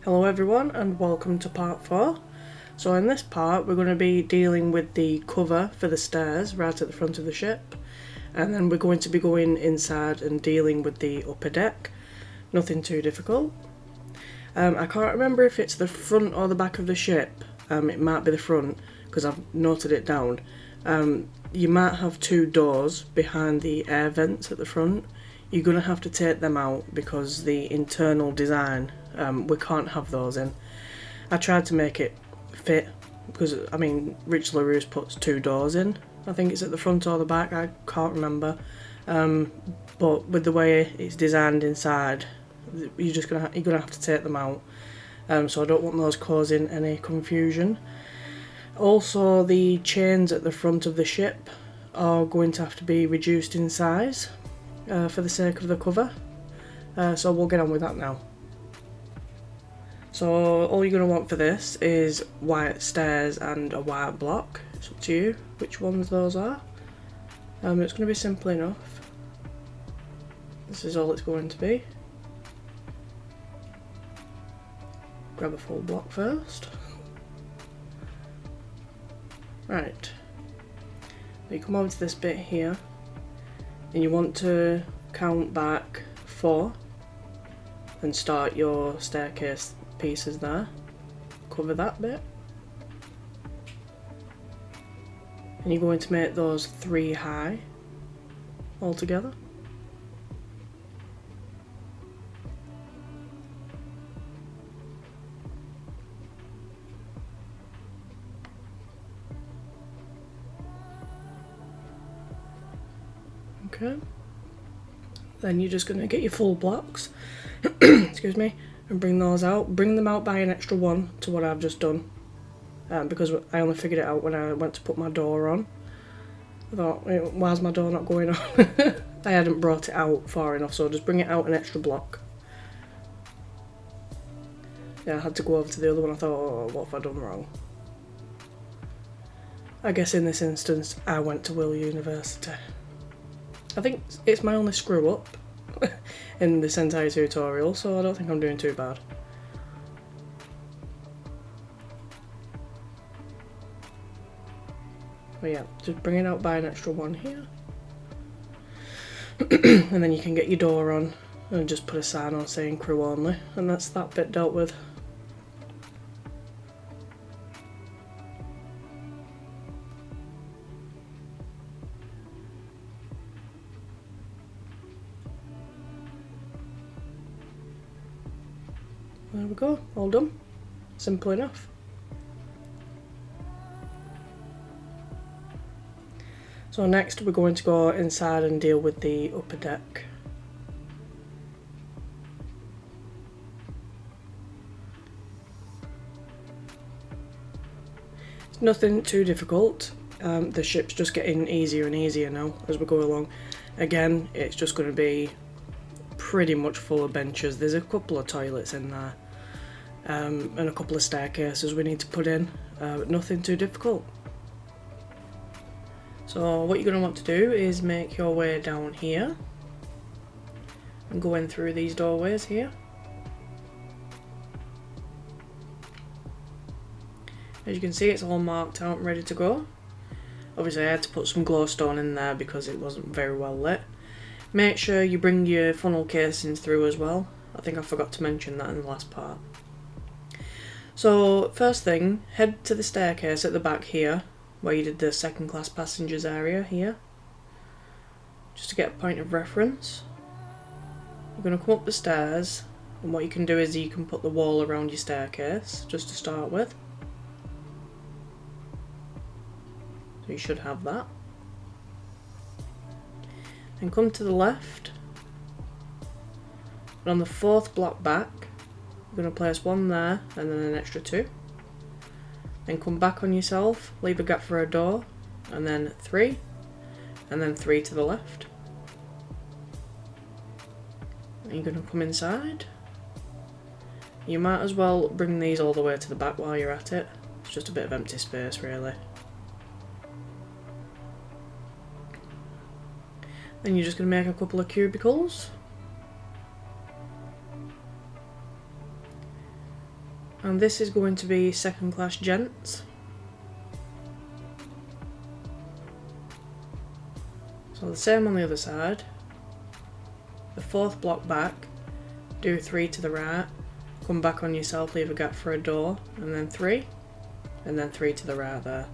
Hello everyone and welcome to part 4. So in this part we're going to be dealing with the cover for the stairs right at the front of the ship, and then we're going to be going inside and dealing with the upper deck. Nothing too difficult. I can't remember if it's the front or the back of the ship. It might be the front because I've noted it down. You might have two doors behind the air vents at the front. You're going to have to take them out because the internal design, we can't have those in. I tried to make it fit because, I mean, Rich LaRousse puts two doors in. I think it's at the front or the back, I can't remember. But with the way it's designed inside, you're gonna have to take them out. So I don't want those causing any confusion. Also, the chains at the front of the ship are going to have to be reduced in size for the sake of the cover. So we'll get on with that now. So all you're going to want for this is white stairs and a white block. It's up to you which ones those are. It's going to be simple enough. This is all it's going to be. Grab a full block first. Right. You come over to this bit here and you want to count back 4 and start your staircase pieces there. Cover that bit. And you're going to make those 3 high altogether. Okay. Then you're just going to get your full blocks, excuse me, and bring those out. Bring them out by an extra 1 to what I've just done, because I only figured it out when I went to put my door on. I thought, why's my door not going on? I hadn't brought it out far enough, so just bring it out an extra block. Yeah, I had to go over to the other one. I thought, oh, what have I done wrong? I guess in this instance, I went to Will University. I think it's my only screw up in this entire tutorial, so I don't think I'm doing too bad. But yeah, just bring it out by an extra 1 here. And then you can get your door on and just put a sign on saying crew only, and that's that bit dealt with. There we go, all done. Simple enough. So next we're going to go inside and deal with the upper deck. It's nothing too difficult. The ship's just getting easier and easier now as we go along. Again, it's just going to be pretty much full of benches. There's a couple of toilets in there, and a couple of staircases we need to put in, but nothing too difficult. So what you're going to want to do is make your way down here and go in through these doorways here. As you can see, it's all marked out and ready to go. Obviously I had to put some glowstone in there because it wasn't very well lit. Make sure you bring your funnel casings through as well. I think I forgot to mention that in the last part. So first thing, head to the staircase at the back here, where you did the second class passengers area here. Just to get a point of reference. You're going to come up the stairs, and what you can do is you can put the wall around your staircase, just to start with. So you should have that. Then come to the left, and on the 4th block back, you're going to place 1 there and then an extra 2. Then come back on yourself, leave a gap for a door, and then 3, and then 3 to the left. And you're going to come inside. You might as well bring these all the way to the back while you're at it. It's just a bit of empty space really. Then you're just going to make a couple of cubicles. And this is going to be second class gents. So the same on the other side. The fourth block back, do 3 to the right, come back on yourself, leave a gap for a door, and then 3 to the right there.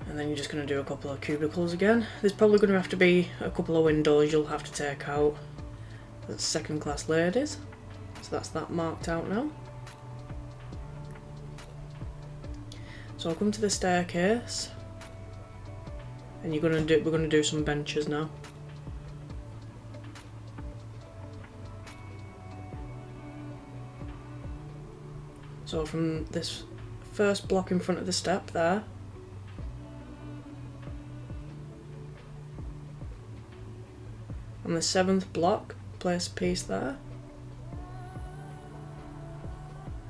And then you're just going to do a couple of cubicles again. There's probably going to have to be a couple of windows you'll have to take out. That's second class ladies. So that's that marked out now. So I'll come to the staircase. And we're going to do some benches now. So from this first block in front of the step there, on the 7th block, place a piece there,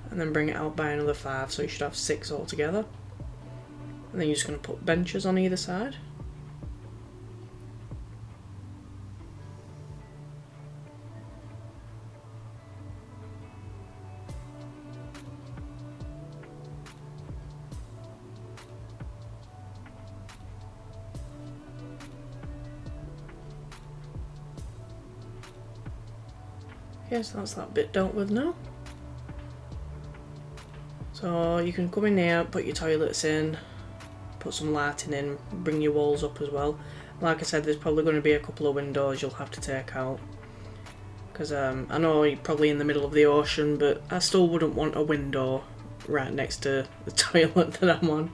and then bring it out by another 5, so you should have 6 altogether. And then you're just going to put benches on either side. Okay, so that's that bit dealt with now. So you can come in here, put your toilets in, put some lighting in, bring your walls up as well. Like I said, there's probably going to be a couple of windows you'll have to take out. Because I know you're probably in the middle of the ocean, but I still wouldn't want a window right next to the toilet that I'm on.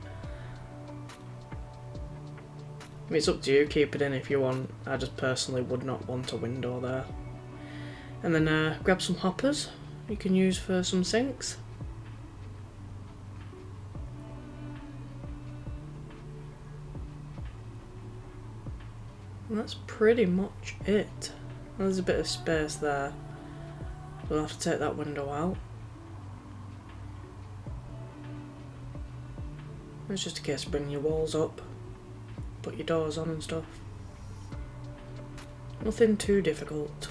I mean, it's up to you, keep it in if you want. I just personally would not want a window there. And then grab some hoppers you can use for some sinks. And that's pretty much it. There's a bit of space there. We'll have to take that window out. It's just a case of bringing your walls up, put your doors on and stuff. Nothing too difficult.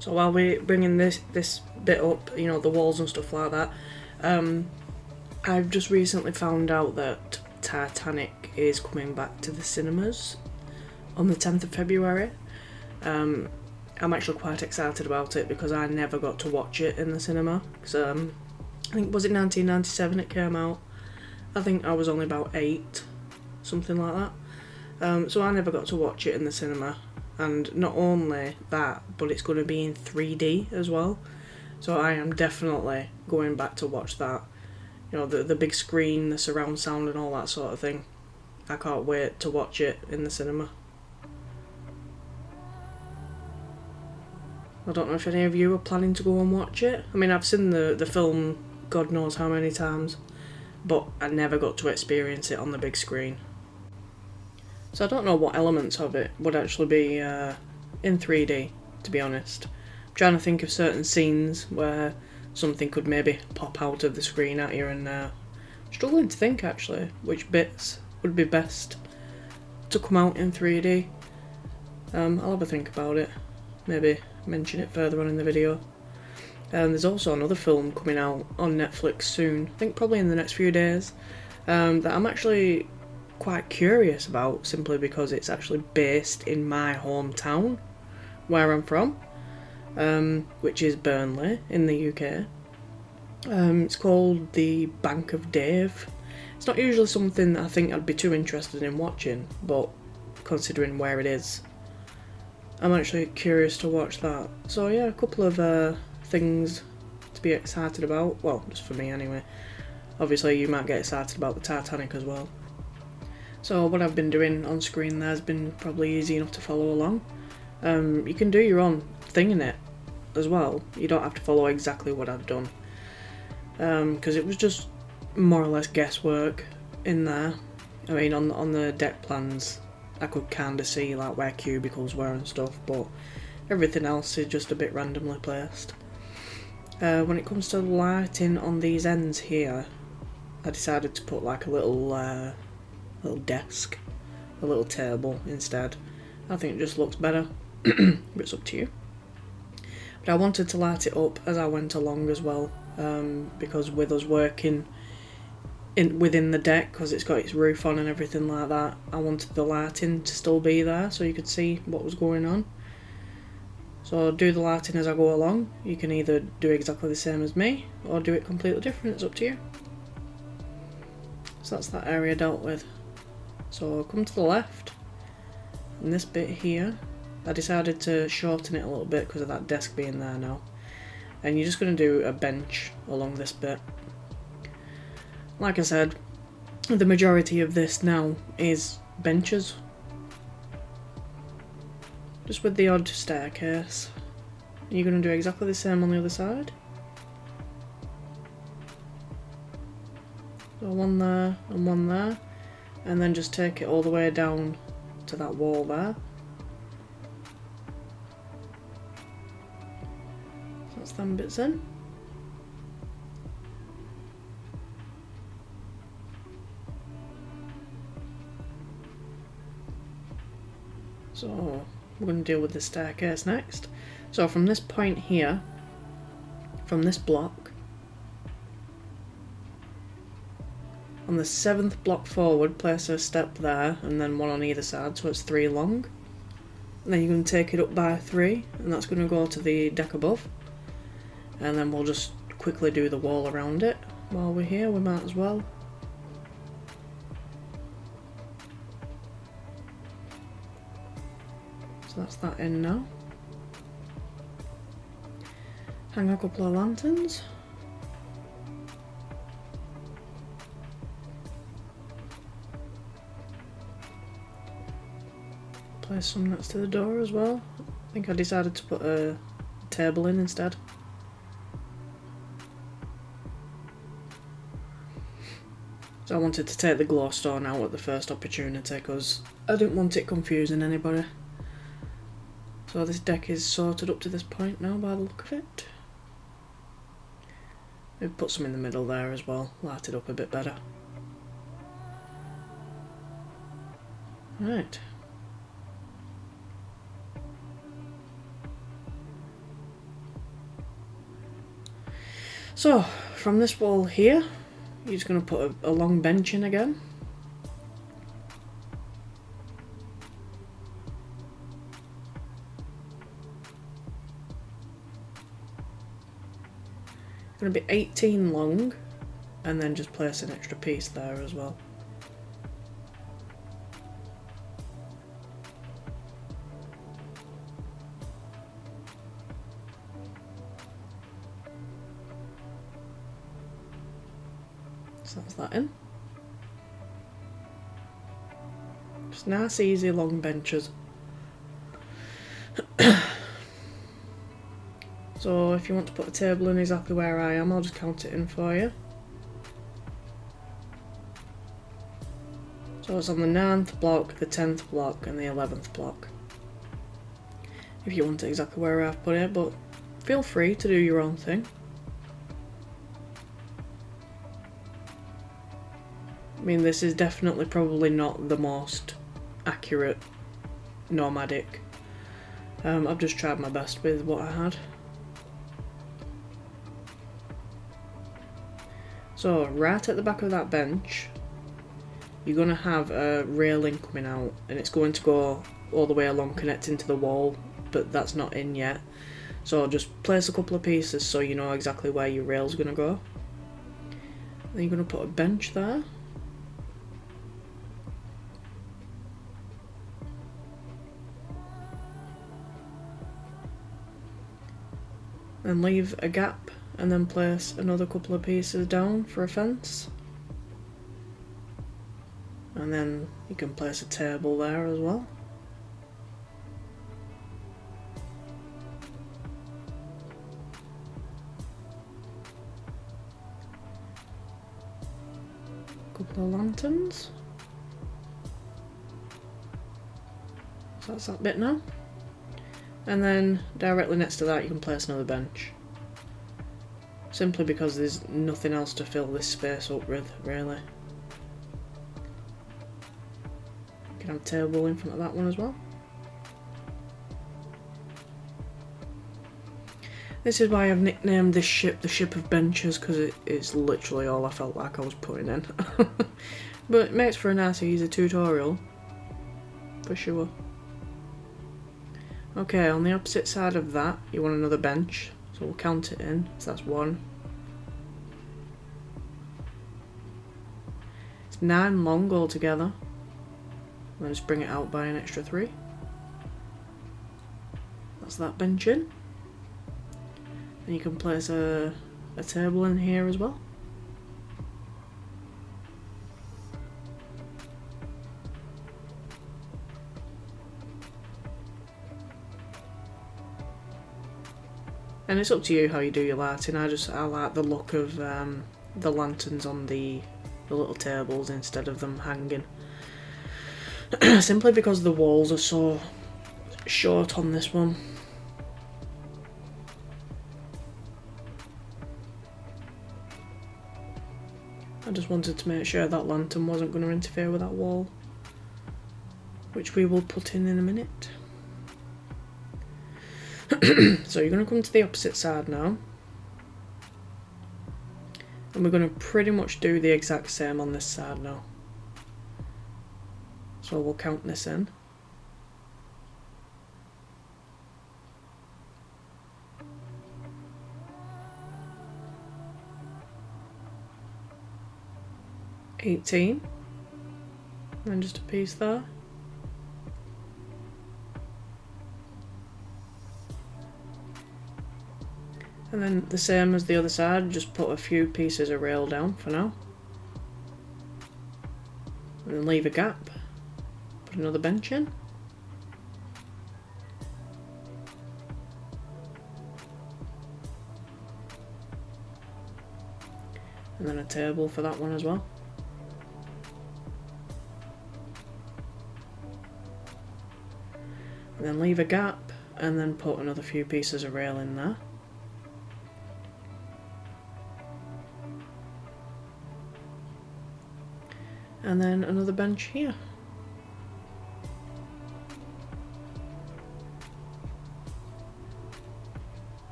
So while we're bringing this bit up, you know, the walls and stuff like that, I've just recently found out that Titanic is coming back to the cinemas on the 10th of February. I'm actually quite excited about it because I never got to watch it in the cinema. Cause, I think, was it 1997 it came out? I think I was only about 8, something like that. So I never got to watch it in the cinema. And not only that, but it's going to be in 3D as well. So I am definitely going back to watch that. You know, the big screen, the surround sound and all that sort of thing. I can't wait to watch it in the cinema. I don't know if any of you are planning to go and watch it. I mean, I've seen the film God knows how many times, but I never got to experience it on the big screen. So I don't know what elements of it would actually be in 3D, to be honest. I'm trying to think of certain scenes where something could maybe pop out of the screen at you, and struggling to think actually which bits would be best to come out in 3D. I'll have a think about it, maybe mention it further on in the video. There's also another film coming out on Netflix soon, I think probably in the next few days, that I'm actually quite curious about, simply because it's actually based in my hometown, where I'm from, which is Burnley in the UK. It's called The Bank of Dave. It's not usually something that I think I'd be too interested in watching, but considering where it is, I'm actually curious to watch that. So yeah, a couple of things to be excited about, well, just for me anyway. Obviously you might get excited about the Titanic as well. So what I've been doing on screen there has been probably easy enough to follow along. You can do your own thing in it as well. You don't have to follow exactly what I've done. Because it was just more or less guesswork in there. I mean, on the deck plans, I could kind of see like where cubicles were and stuff, but everything else is just a bit randomly placed. When it comes to lighting on these ends here, I decided to put like a little little desk, a little table instead. I think it just looks better, but it's up to you. But I wanted to light it up as I went along as well, because with us working within the deck, because it's got its roof on and everything like that, I wanted the lighting to still be there so you could see what was going on. So do the lighting as I go along. You can either do exactly the same as me or do it completely different, it's up to you. So that's that area dealt with. So come to the left, and this bit here, I decided to shorten it a little bit because of that desk being there now. And you're just going to do a bench along this bit. Like I said, the majority of this now is benches. Just with the odd staircase. You're going to do exactly the same on the other side. So one there and one there. And then just take it all the way down to that wall there. So that's them bits in. So we're going to deal with the staircase next. So from this point here, from this block, on the 7th block forward, place a step there and then one on either side, so it's 3 long. And then you're going to take it up by 3, and that's going to go to the deck above. And then we'll just quickly do the wall around it. While we're here, we might as well. So that's that in now. Hang a couple of lanterns. Place some next to the door as well. I think I decided to put a table in instead. So I wanted to take the glowstone out at the first opportunity because I didn't want it confusing anybody. So this deck is sorted up to this point now by the look of it. Maybe put some in the middle there as well, light it up a bit better. Right. So, from this wall here, you're just going to put a long bench in again. It's going to be 18 long, and then just place an extra piece there as well. So that's that in. Just nice, easy, long benches. So if you want to put a table in exactly where I am, I'll just count it in for you. So it's on the 9th block, the 10th block and the 11th block. If you want it exactly where I've put it, but feel free to do your own thing. I mean, this is definitely probably not the most accurate Nomadic. I've just tried my best with what I had. So right at the back of that bench, you're going to have a railing coming out, and it's going to go all the way along connecting to the wall, but that's not in yet. So just place a couple of pieces so you know exactly where your rail's going to go. Then you're going to put a bench there. And leave a gap, and then place another couple of pieces down for a fence. And then you can place a table there as well. Couple of lanterns. So that's that bit now. And then directly next to that you can place another bench. Simply because there's nothing else to fill this space up with, really. can have a table in front of that one as well. This is why I've nicknamed this ship the Ship of Benches, because it's literally all I felt like I was putting in. But it makes for a nice easy tutorial, for sure. Okay, on the opposite side of that, you want another bench, so we'll count it in, so that's 1. It's 9 long altogether. I'll just bring it out by an extra 3. That's that bench in. And you can place a table in here as well. And it's up to you how you do your lighting. I like the look of the lanterns on the little tables instead of them hanging. Simply because the walls are so short on this one. I just wanted to make sure that lantern wasn't going to interfere with that wall, which we will put in a minute. So you're going to come to the opposite side now, and we're going to pretty much do the exact same on this side now. So we'll count this in. $18, and just a piece there. And then the same as the other side, just put a few pieces of rail down for now. And then leave a gap. Put another bench in. And then a table for that one as well. And then leave a gap, and then put another few pieces of rail in there. And then another bench here.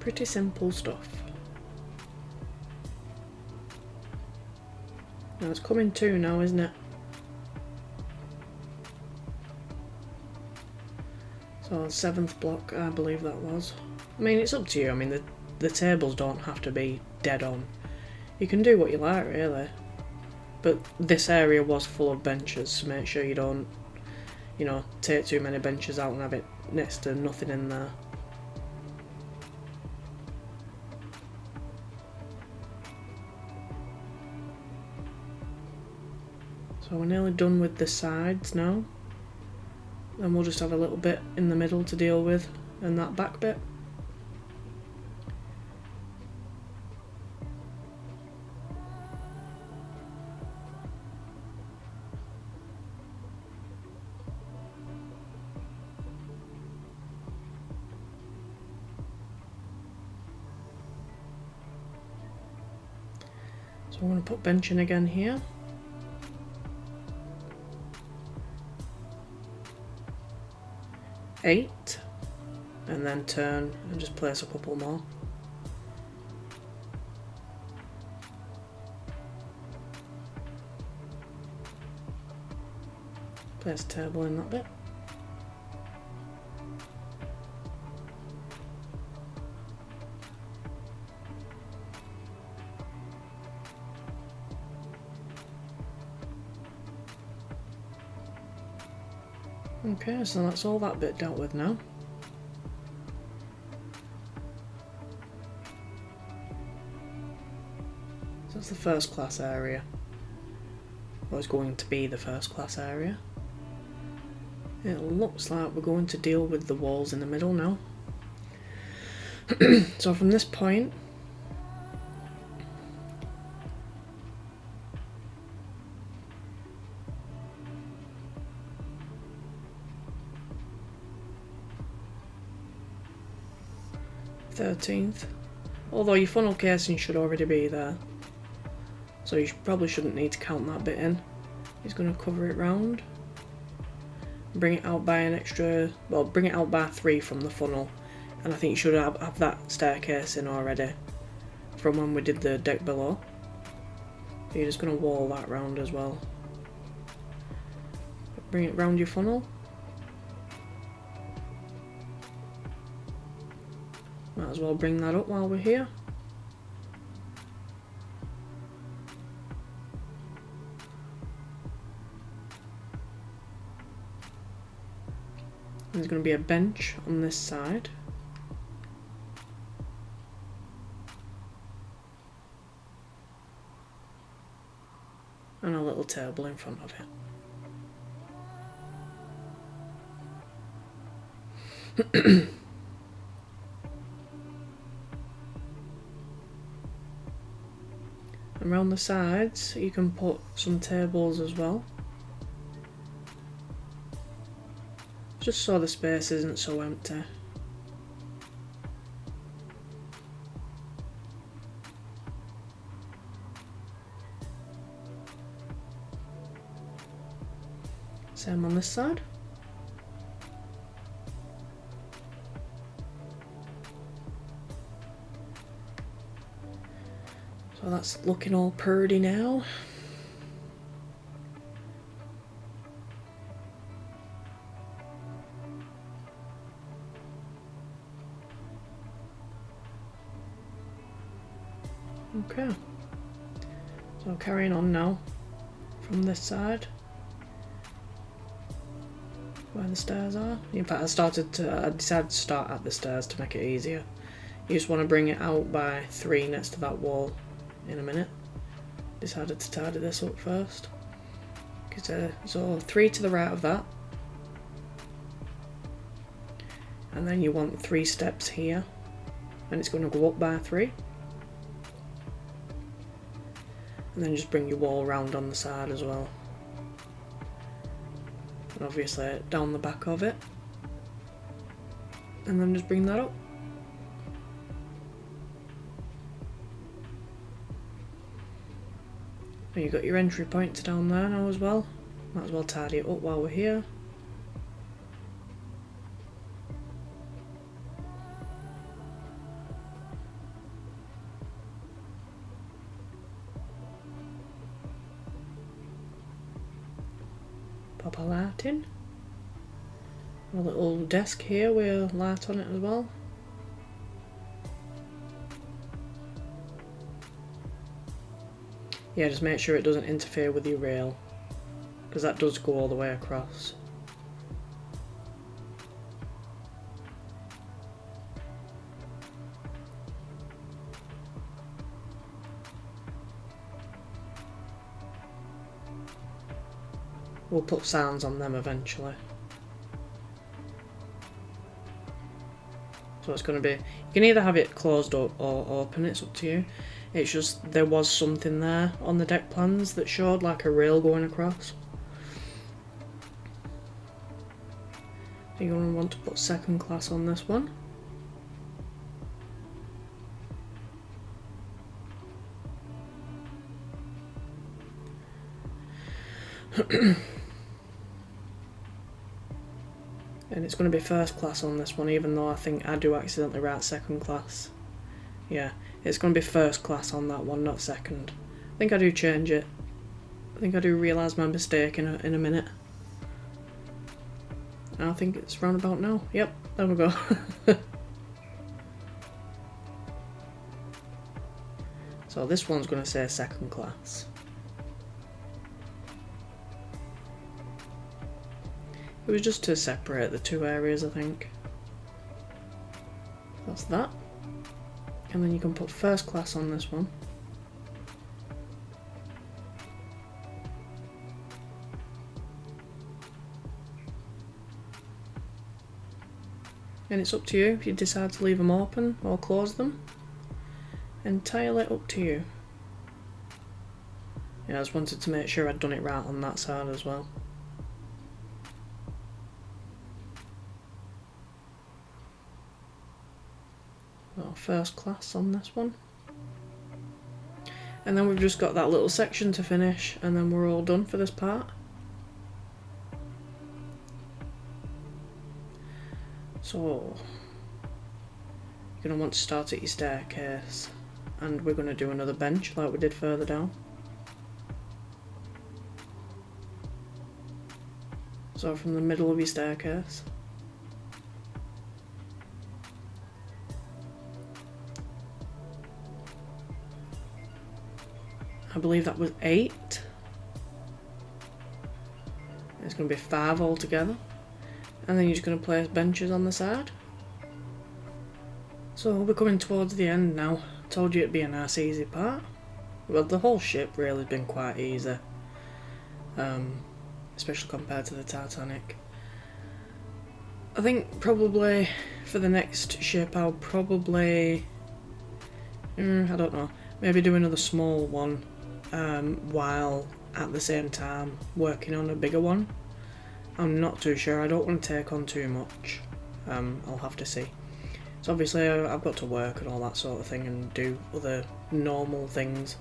Pretty simple stuff. Now it's coming to now, isn't it? So 7th block, I believe that was. I mean, it's up to you. I mean, the tables don't have to be dead on. You can do what you like, really. But this area was full of benches, so make sure you don't, you know, take too many benches out and have it next to nothing in there. So we're nearly done with the sides now. Then we'll just have a little bit in the middle to deal with, and that back bit. So I'm going to put benching again here. Eight, and then turn and just place a couple more. Place a table in that bit. Okay, so that's all that bit dealt with now. So that's the first class area. Or it's going to be the first class area. It looks like we're going to deal with the walls in the middle now. So from this point, (13th), although your funnel casing should already be there, so you probably shouldn't need to count that bit in. He's going to cover it round. Bring it out by an extra, well, bring it out by 3 from the funnel. And I think you should have that staircase in already from when we did the deck below. So you're just going to wall that round as well. Bring it round your funnel. Might as well bring that up while we're here. There's going to be a bench on this side. And a little table in front of it. Around the sides you can put some tables as well, just so the space isn't so empty. Same on this side. So that's looking all purdy now. Okay. So carrying on now from this side where the stairs are. In fact, I decided to start at the stairs to make it easier. You just want to bring it out by 3 next to that wall in a minute. Decided to tidy this up first. So 3 to the right of that. And then you want 3 steps here. And it's going to go up by 3. And then just bring your wall round on the side as well. And obviously down the back of it. And then just bring that up. And you've got your entry points down there now as well. Might as well tidy it up while we're here. Pop a light in. A little desk here with a light on it as well. Yeah, just make sure it doesn't interfere with your rail, because that does go all the way across. We'll put sounds on them eventually. So it's going to be, you can either have it closed up or open, it's up to you. It's just, there was something there on the deck plans that showed like a rail going across. So you're going to want to put second class on this one. And it's going to be first class on this one, even though I think I do accidentally write second class. Yeah, it's going to be first class on that one, not second. I think I do change it. I think I do realise my mistake in a minute. I think it's round about now. Yep, there we go. So this one's going to say second class. It was just to separate the 2 areas, I think. That's that. And then you can put first class on this one. And it's up to you if you decide to leave them open or close them. Entirely up to you. Yeah, I just wanted to make sure I'd done it right on that side as well. So first class on this one. And then we've just got that little section to finish, and then we're all done for this part. So, you're going to want to start at your staircase, and we're going to do another bench like we did further down. So from the middle of your staircase. I believe that was 8. It's going to be 5 altogether. And then you're just going to place benches on the side. So we're coming towards the end now. Told you it'd be a nice easy part. Well, the whole ship really has been quite easy. Especially compared to the Titanic. I think probably for the next ship I'll probably... I don't know. Maybe do another small one while at the same time working on a bigger one. I'm not too sure. I don't want to take on too much. I'll have to see. So obviously I've got to work and all that sort of thing and do other normal things.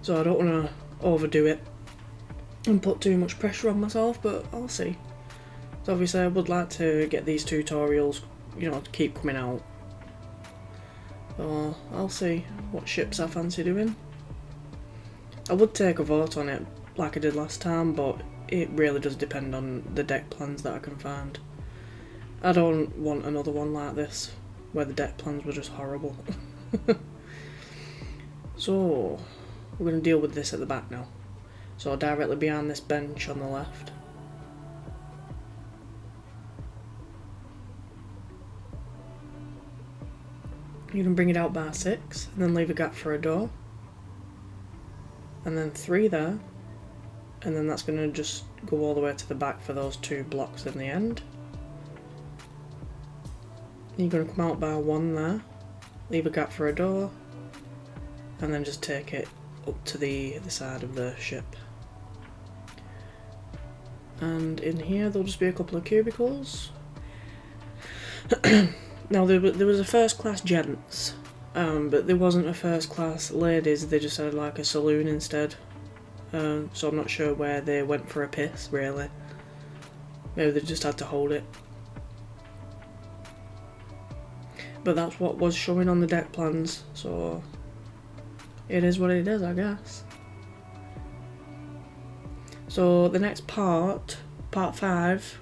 So I don't want to overdo it and put too much pressure on myself, but I'll see. So obviously I would like to get these tutorials, you know, to keep coming out. So I'll see what ships I fancy doing. I would take a vote on it like I did last time, but it really does depend on the deck plans that I can find. I don't want another one like this, where the deck plans were just horrible. So, we're going to deal with this at the back now. So directly behind this bench on the left. You can bring it out by 6, and then leave a gap for a door. And then 3 there. And then that's going to just go all the way to the back for those 2 blocks in the end. You're going to come out by 1 there, leave a gap for a door, and then just take it up to the side of the ship. And in here there'll just be a couple of cubicles. Now there was a first class gents, but there wasn't a first class ladies, they just had like a saloon instead. So I'm not sure where they went for a piss, really. Maybe they just had to hold it. But that's what was showing on the deck plans, so it is what it is, I guess. So the next part, part 5,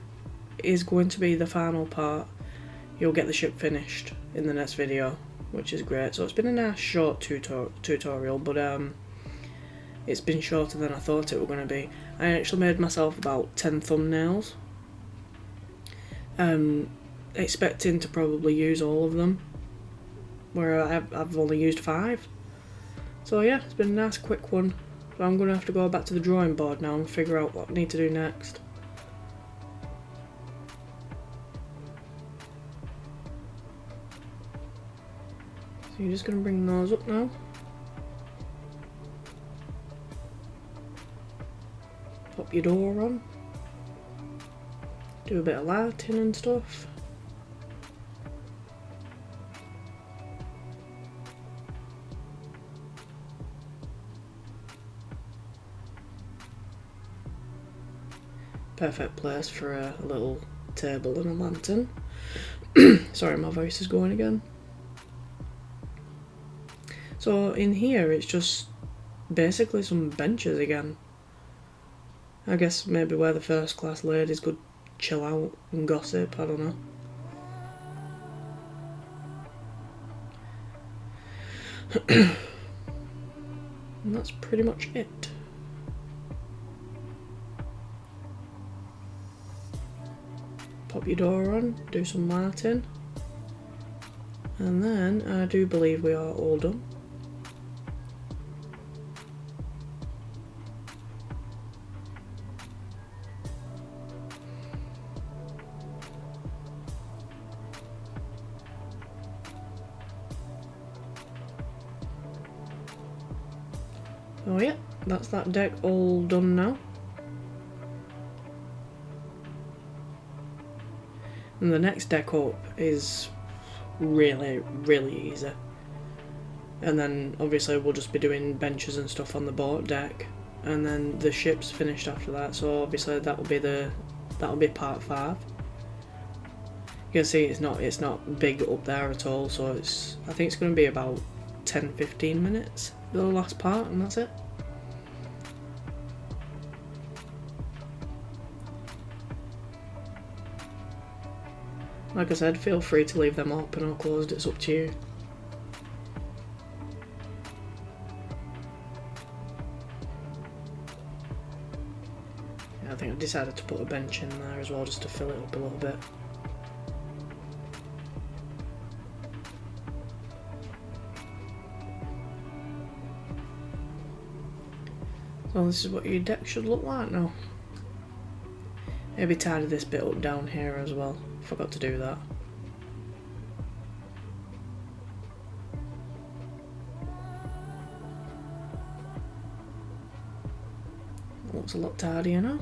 is going to be the final part. You'll get the ship finished in the next video, which is great. So it's been a nice short tutorial, but it's been shorter than I thought it were going to be. I actually made myself about 10 thumbnails, expecting to probably use all of them, where I've only used 5. So yeah, it's been a nice quick one. So I'm going to have to go back to the drawing board now and figure out what I need to do next. So you're just going to bring those up now. Pop your door on. Do a bit of lighting and stuff. Perfect place for a little table and a lantern. Sorry, my voice is going again. So in here it's just basically some benches again. I guess maybe where the first class ladies could chill out and gossip, I don't know. And that's pretty much it. Pop your door on, do some lighting, and then I do believe we are all done. Oh yeah, that's that deck all done now. And the next deck up is really, really easy. and then obviously we'll just be doing benches and stuff on the boat deck, and then the ship's finished after that. So obviously that'll be part 5. You can see it's not big up there at all, so I think it's going to be about 10-15 minutes for the last part, and that's it. Like I said, feel free to leave them open or closed, it's up to you. Yeah, I think I've decided to put a bench in there as well, just to fill it up a little bit. So this is what your deck should look like now. Maybe tidy this bit up down here as well. Forgot to do that. Looks a lot tidier now.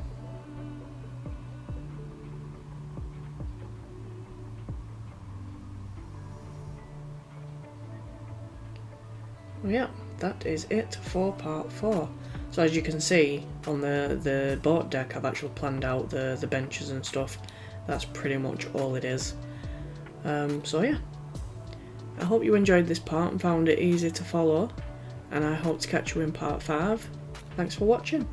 Well, yeah, that is it for part 4. So as you can see on the boat deck, I've actually planned out the benches and stuff. That's pretty much all it is. So yeah, I hope you enjoyed this part and found it easy to follow, and I hope to catch you in part 5. Thanks for watching.